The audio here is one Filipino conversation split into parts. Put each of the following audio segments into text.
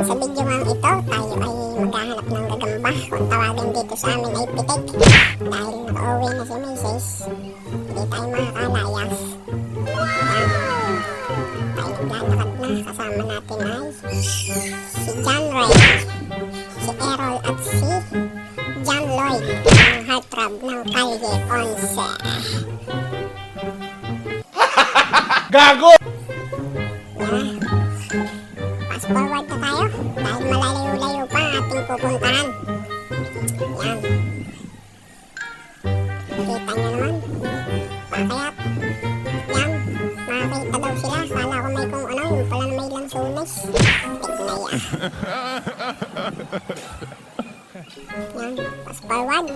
Sa video nga ito, tayo ay maghahanap ng gagamba. Kung tawagin dito sa amin ay pitik. Dahil nakauwi na si Mrs. Hindi tayo makakalayas. Yan. Tayo naglalakad na. Kasama natin ay si John Ray, si Errol at si John Lloyd, ang heartthrob ng Calle 11. Gago! Yan. Fast forward na tayo dahil malalayo-layo pa ang ating pupuntahan. Yan. Kita nyo naman. Pakayat. Yan. Makakita daw sila. Kala ko may kung ano. Yung pala na may lansunis. Tignaya. Yan. Fast forward.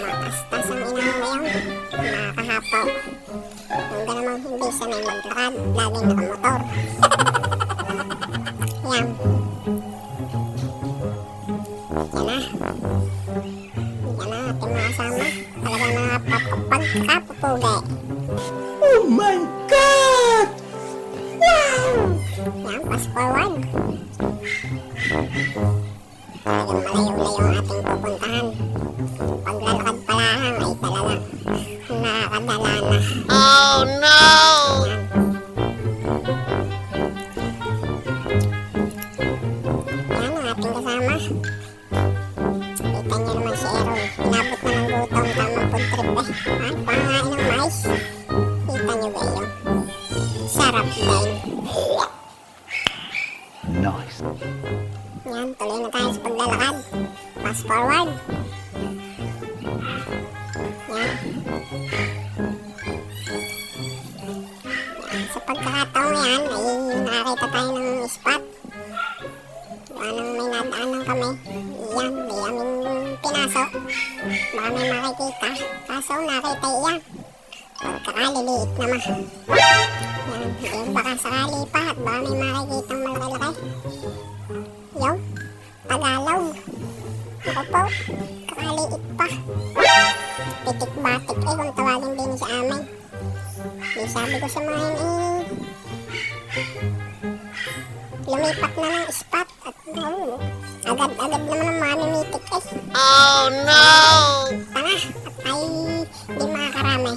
Matastas ang inang ngayon. Nakakahapaw. Yung ganamang hindi sanay maglakad, laging nakamotor. Yan. Yan na. Yan na ating mga kasama. Talagang mga pagkapupugi. Oh my God! Wow! Yan, fast forward. Talagang malayo-layo ang ating pupuntahan. Paglalakad pa lang ay talagang nakakadala na. Oh no! Yan. Yan ang ating kasama. Kita niyo naman si Errol. Inabot na ng gutom. Tamang food trip eh. Ha? Pangain ng mais. Kita niyo ba yun? Sarap din. Nice. Yan, tuloy na tayo sa paglalakad. Fast forward. Yan. Sa pagkakataong yan, ay nakakita tayo ng spot. Anong may nadaanan kami. Yan, di amin pinasok. Baka may makikita. Kaso nakita iyan. Pagkakaliliit naman. Yan, yung baka sakali pa at baka may makikitang malaki-laki. Yung, Tagalog. Ako po, kakaliit pa. Pitik-batik eh kung tawagin din sa amin. Di sabi ko sa mga yun lumipat na ng spot at agad-agad naman ang mamimitik eh. Oh no! Tara, at ay di makakarami.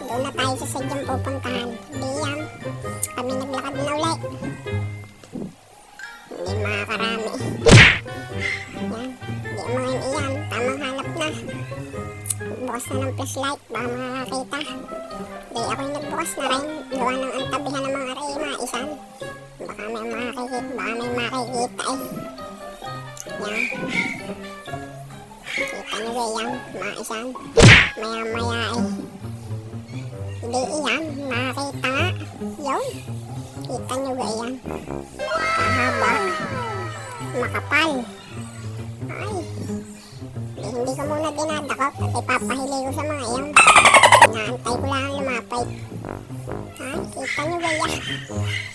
Doon na tayo sa sadyang pupuntahan. Di yan, kami naglakad na ulit. Hindi makakarami. Yan, di mga iyan, tamang hanap na. Bukas na ng flashlight, baka makakita. Di ako'y nagbukas na rin. Gawa ng antabihan ng mga rima, isan. Baka may makikita eh. Yan. Kita nyo ba yan, mga isan? Maya-maya eh. Hindi iyan, makakita nga. Yun. Kita nyo ba yan? Kahaba. Makapal. Ay. Hindi ko muna dinadakot at ipapahili ko sa mga iyon. Inaantay ko lang lumapit. Ay, kita nyo ba yan?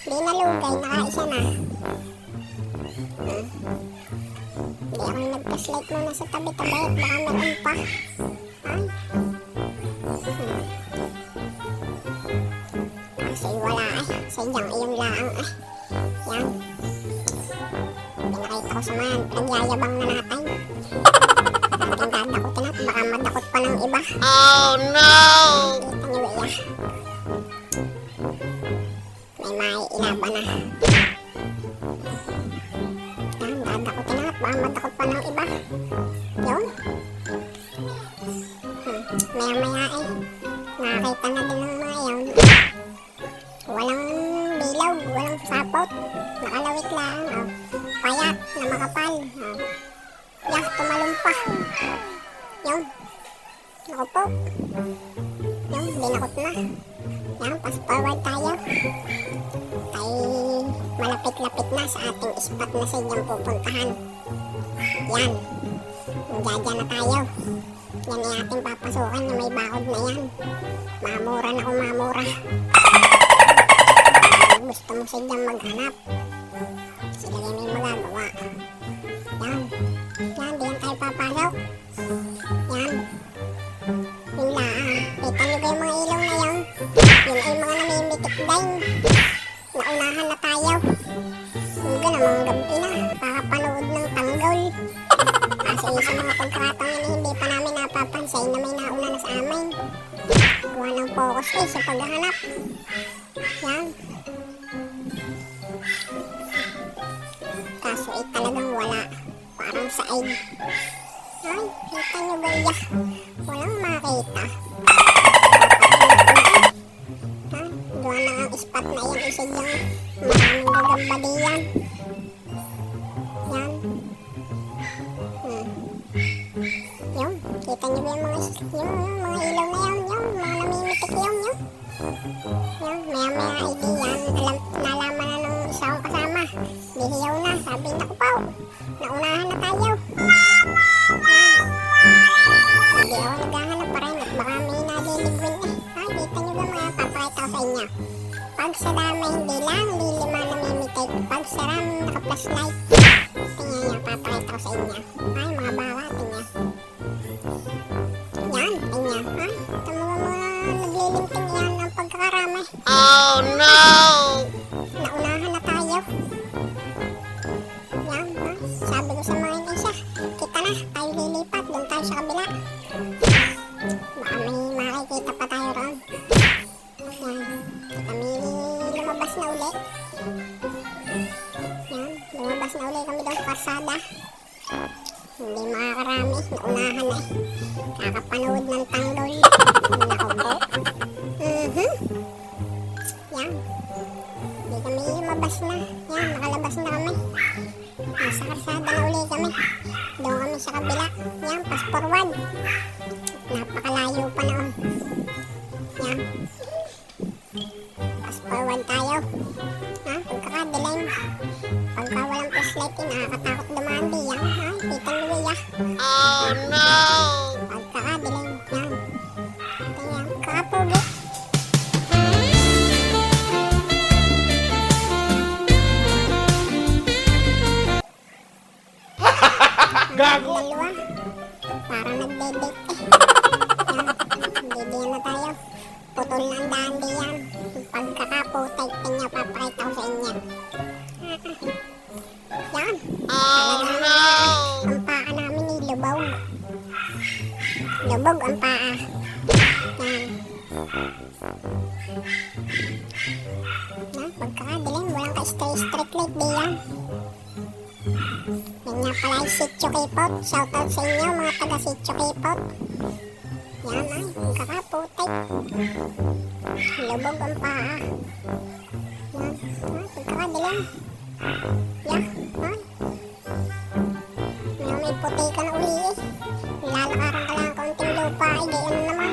Di nalugay, nakaisa na. Di ako nag-flashlight muna sa tabi-tabi at baka meron pa. Ay. Kasi wala eh. Sadyang iyong laang eh. Yan. Pinakita ko sa mga nagyayabang na natin. Ating dadakotin at baka madakot pa ng iba. Oh no! Kita nyo ba yan? May maiilaban na. Yan, dadakotin na at baka madakot pa ng iba. Yun. Maya-maya eh. Nakakita na din ng mga yun. Walang bilog, walang sapot. Nakalawit lang. Oh. Payat na makapal. Oh. Yak, tumalumpa. Yun. Ako po. Yun, binakot na. Yan, fast forward tayo. Ay, malapit-lapit na sa ating spot na sadyang pupuntahan. Yan. Diyan na tayo. Yan ay ating papasukan na may bakod na yan. Mamura na kung mamura. Gusto mo sadyang maghanap. Sila yan may magagawa. Yan. Yan, diyan tayo papasok. Yan. Yung laang. Kita nyo ba yung mga ilaw na yan? Yun ay mga namimitik din. Na naunahan na tayo. Hindi namang gabi na, kakapanood ng tanggol. Kasi sa mga pagkakataon yun, hindi pa namin napapansin na may nauna na sa amin. Gawa ng focus sa paghahanap. Yan. Kaso talagang wala. Parang saig. Ay, kita nyo ba iya? Walang makita. Ha? Gawa na ang spot na yan. Isa yung maraming gagamba diyan. Yan. Yung, kita nyo ba yung mga ilaw na yan? Yung, mga namimitik yung. Yung, maya-maya ID yan. Nalaman na ng isa kong kasama. Dihiyaw na. Sabi na ko pa. Naunahan na tayo. Hindi ako naghahanap pa rin at baka may naliligwin eh. Ha, kita nyo ba mga papakita ko sa inyo. Pag sa dami hindi lang, lilima namimitik. Pag sa rami naka-flashlight. Tingnan nyo, papakita ko sa inyo. Ay, mga baka, tingnan. Yan, tingnan. Ha, ito mga naglilimting yan ang pagkakarami. Oh no! Naunahan na tayo. Yan, ha? Sabi ko sa mga isa, kita na, tayo lilipat, doon tayo sa kabila. Baka may makikita pa tayo ron. Yan, kami lumabas na uli. Yan, lumabas na uli kami doon sa karsada. Hindi makakarami, naunahan na eh. Kakapanood ng tanggol. Nako po. Yan. Hindi kami lumabas na. Yan, nakalabas na kami. Nasa karsada na uli kami. Doon kami sa kabila. Yan, pass forward. Napakalayo pa noon. Yan. Pass forward tayo. Ha, pagkakadilim. Pagka walang flashlight eh, nakakatakot dumandi. Yan, ha, kita nyo ya. Oh no! Pagkakadilim. Yan. Yan, kakapugi. Gago! Dalawa. Parang nagde-date eh. Yan. Didiyan na tayo. Putol na ang daan diyan. Pagkakaputay, tingnan papakita ko sa inyo. Yan. Oh no! Ang paa namin ni lubog. Lubog ang paa. Yan. Na, pagkakadilim, walang ka-street light diyan. Yan nga pala yung Sitio Kipot. Shoutout sa inyo mga taga Sitio Kipot. Yan ay, pagkakaputay. Lubog ang paa. Yan, pagkakadilim. Yan, ay. May puti ka na uli eh. Lalakaran ka lang ang kaunting lupa. Ay, gayon naman.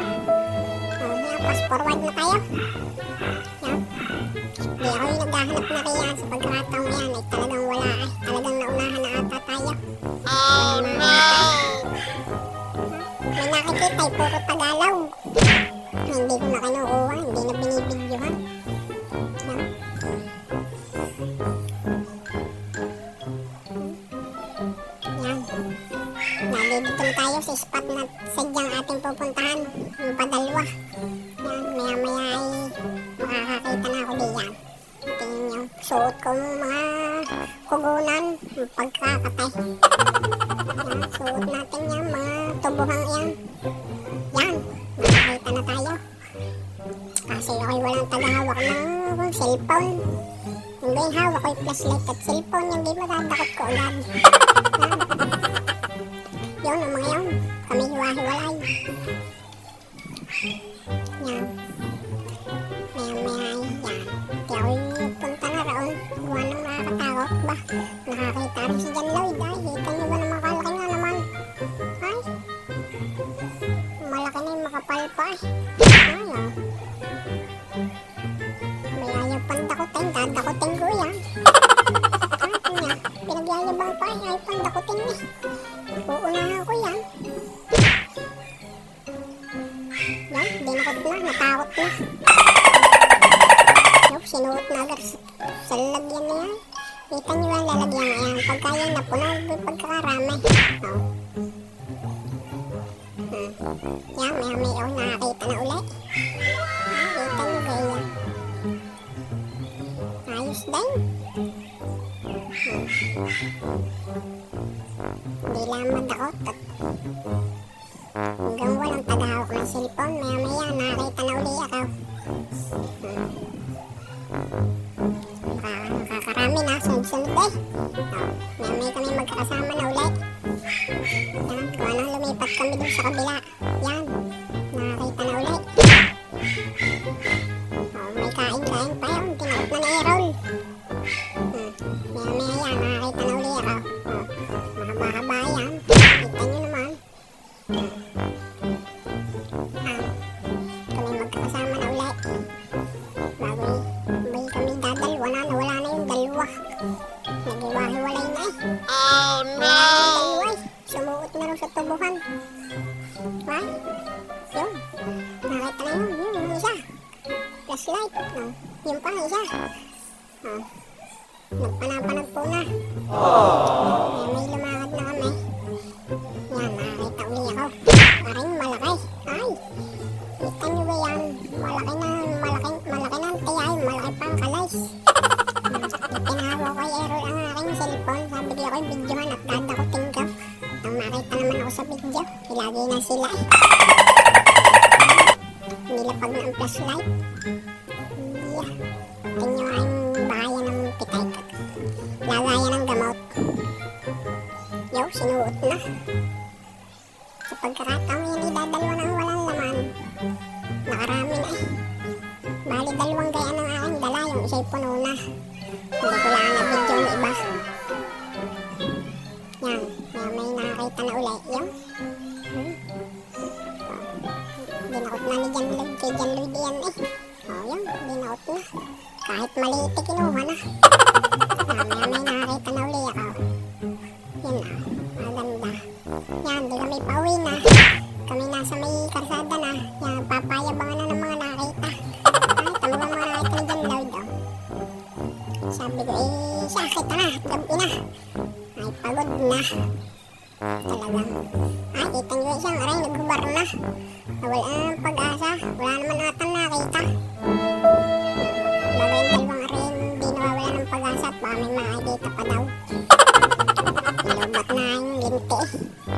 Yan, pass forward na tayo. Yan. Di ako yung naghahanap na kaya sa pagkakataong yan. Ay talagang wala eh. Talagang naunahan na ata tayo. Oh no! May nakikita ay puro Tagalog. Hindi ko na kinukuha. Hindi na binibidyohan. Yan. Yan. Nandito na tayo sa spot na sadyang ating pupuntahan. Yung padalwa. Yan. Maya-maya ay makakakita na ako diyan. Tingin nyo. Suot ko mga kugunan. Pagkakatay. Yan. Suot natin yan. Mga tubuhang yan. Yan. Nakakita na tayo. Kasi ako'y walang tagahawak ng cellphone. Hindi yung hawak ko yung flashlight at cellphone. Yung di madadakot ko agad. Yan. Yun ang mga yun. Kami hiwa-hiwalay. Yan. Maya-maya yan. Kaya ako'y punta na roon. Gawa nang nakakatakot ba? Nakakita rin si John Lloyd. Ay, kita nyo ba naman kalaki nga naman? Ay. Malaki na yung makapal pa eh. Ay, oh. May ayaw pandakutin. Dadakutin ko yan. Ay, niya. Pinagyayabang pa eh. Ayaw pandakutin eh. Uunahan ko yan. Yan, dinakot na. Natakot na. Yup, sinuot na agad sa lalagyan na yan. Kita nyo ang lalagyan na yan. Pagka yan napunaw, pagkakarami. Oh. Yan, may ako nakakita na ulit. Kita nyo ba yan? Ayos Hindi lang madakot at hanggang walang tagahawak ng cellphone. Maya-maya nakita na uli ako. Nakakarami na, sunod-sunod eh. Maya-maya kami magkakasama na uli. Yan, kung anong lumipat kami dun sa kabila. Yan, nakakita na uli. May kain-kain pa yun, tinawag na ni Errol. Maya-maya yan, nakakita na uli ako. Mahaba-haba yan, kita nyo naman. Kami magkakasama na uli. Bago kami dadalwa na, nawala na yung dalawa. Nag-iwahiwalay na eh. Oh no! Dalawa eh. Sumuot na rin sa tubuhan. Right? Yun. Nakita na yun. Yung isa. Flashlight. Yung pa isa. Nagpanapanag po na. May lumakad na kami. Yan, nakakita uli ako. Parang malaki. Ay! Kita nyo ba yan? Malaki na ang tiyay. Malaki pang kalays. Tinahawa ko kay Errol ang aking cellphone. Sabi ko ako'y videohan at dadakutin ko. Nang makita naman ako sa video, ilagay na sila eh. Nilapag na ang flashlight. Yeah. Tingnan nyo ang bahayan ng pitay ko. Lagayan ng gamot. Yo, sinuot na. Sa pagkakataon yun, idadalwa ng walang laman. Nakarami na eh. Bali, dalawang gaya ng aking dala. Yung isa'y puno na. Hindi ko lang na video ng iba. Yan. May nakakita na uli. Yung. Dinakot na ni John Lloyd. Kay John Lloyd yan eh. Yung. Dinakot na. Kahit maliit eh, kinuha na. May nakakita na uli ako. Yun na. Maganda. Yan. Di kami pauwi na. Kami nasa may karsada na. Yan. Papayabangan na ng mga nakita. Ay, tamo ba mga nakita ni John Lloyd oh. Sabi ko eh, sakit na. Gabi na. Ay, pagod na. Talagang. Ay, kita nyo isang aray, naghubar na. Wala na ng pag-asa. Wala naman atang nakita. Bagay yung dalawang aray, hindi nawawala ng pag-asa at baka may makikita pa daw. Nilobat na yung linti eh.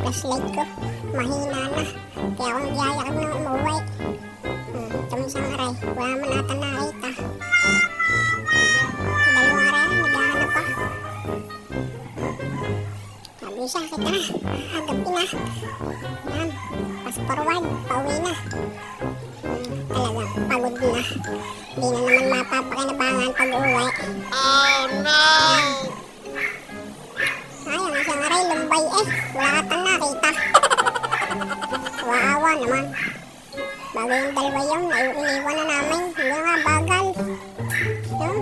Flashlight ko. Mahina na. Kaya ako nagyayakag na umuwi. Ito mo isang aray. Wala naman atang nakita. Dalawang aray, naghahanap pa. Sabi sakit na. Gabi na. Yan. Fast forward. Pauwi na. Talaga. Pagod na. Hindi na naman mapapakinabangan pag-uwi. Oh no! Ay, ang isang aray. Lumbay eh. Wala katang nakita. Waawa naman. Bago yung dalawa yun. Iniwan na namin. Hindi nga bagal. Yun.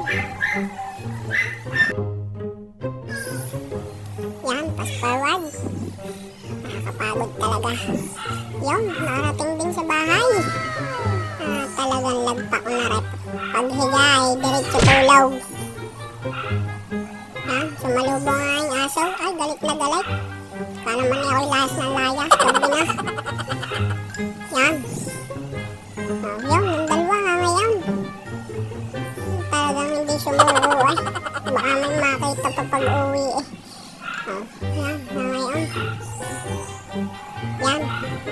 Yan, fast forward. Nakakapagod talaga. Yun, nakarating din sa bahay. Talagang lagpa ko na rep. Paghiga ay diretso tulog. Sumalubong nga yung aso. Ay, galit na galit. Kaya naman niya ako'y lahas ng layas. Gabi na. Yan. Yun, yung dalawa nga ngayon. Talagang hindi sumuko eh. Baka may makita pa pag-uwi eh. Yan, na ngayon. Yan,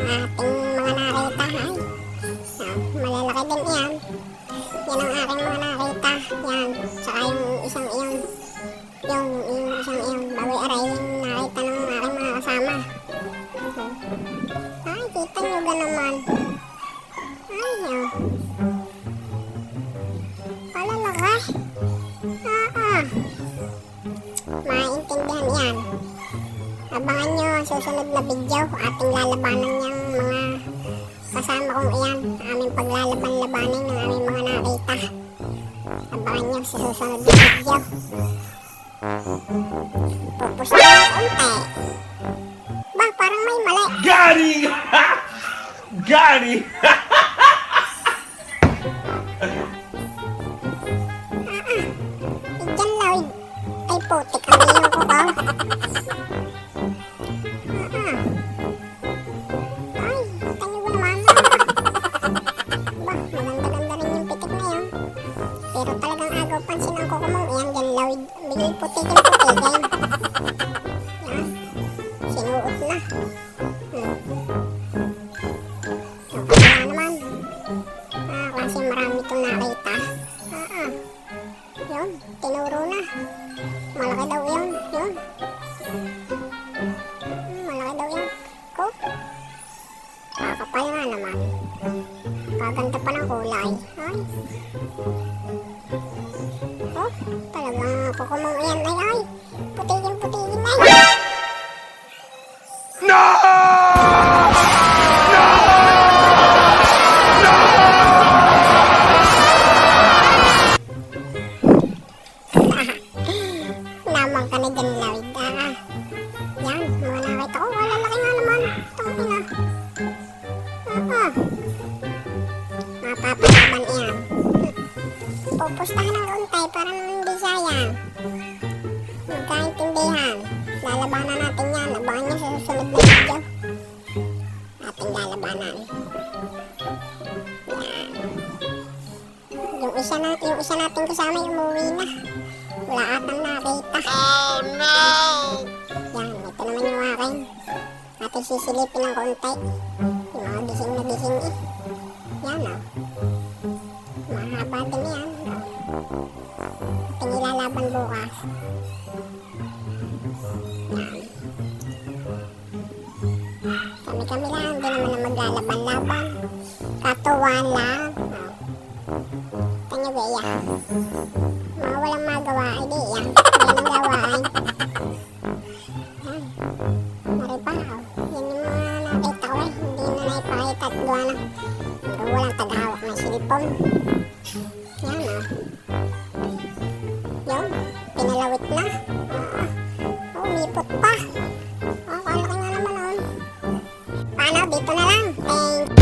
ating mga nakita ay. Malalaki din yan. Yan ang aking mga nakita. Yan, saka yung isang iyon. Yung isang iyon. Bagoy aray yung nakita ng aking mga kasama. Ay, kita nyo ga naman. Ay, yun. Palalaki. Maintindihan yan. Abangan nyo ang susunod na video. Ating lalabanan niyang mga kasama kong iyan. Aming paglalaban-labanin ng aming mga nakita. Abangan nyo sa susunod na video. Pupus na yung unti. Ba, parang may mali. Gary! Gary! John Lloyd. Ay, putik ang iyong ko ba? Ay, kita nyo ba naman? Ba, maganda-ganda rin yung pitik na yun. Pero talagang agaw pansin ang kukumong iyan, John Lloyd. Bigay putik yung putik. Gaganda pa ng kulay. Ay. Oh, talagang kukumang yan. Ay. Putigin na. No! Naman ka na dyan, Lawid. Yan, mga nakita ko. Wala laki nga naman. Tangina. Mapapalaban yan. Pupustahan ng untay para naman hindi sayang. Magkaintindihan. Lalabanan natin yan. Abangan nyo sa susunod na video. Ating lalabanan. Yan. Yung isa nating kasama umuwi na. Wala atang nakita. Oh no! Yan, ito naman yung akin. Ating sisilipin ng konti. Yung mga gising na gising eh. Yan o. Mahaba din yan. Ating ilalaban bukas. Yan. Kami lang, hindi naman na maglalaban-laban. Katuwaan lang. Tanyo gaya. Mga walang magawa, hindi yan. Hindi nagawaan. Yan. Maripaw. Yan yung mga nakita ko eh. Hindi na naipakita at gawa ng walang taghawak ng silipon. Yan o. Yun. Pinalawit na. Umipot pa. Kalaki nga naman o. Paano? Dito na lang. Thank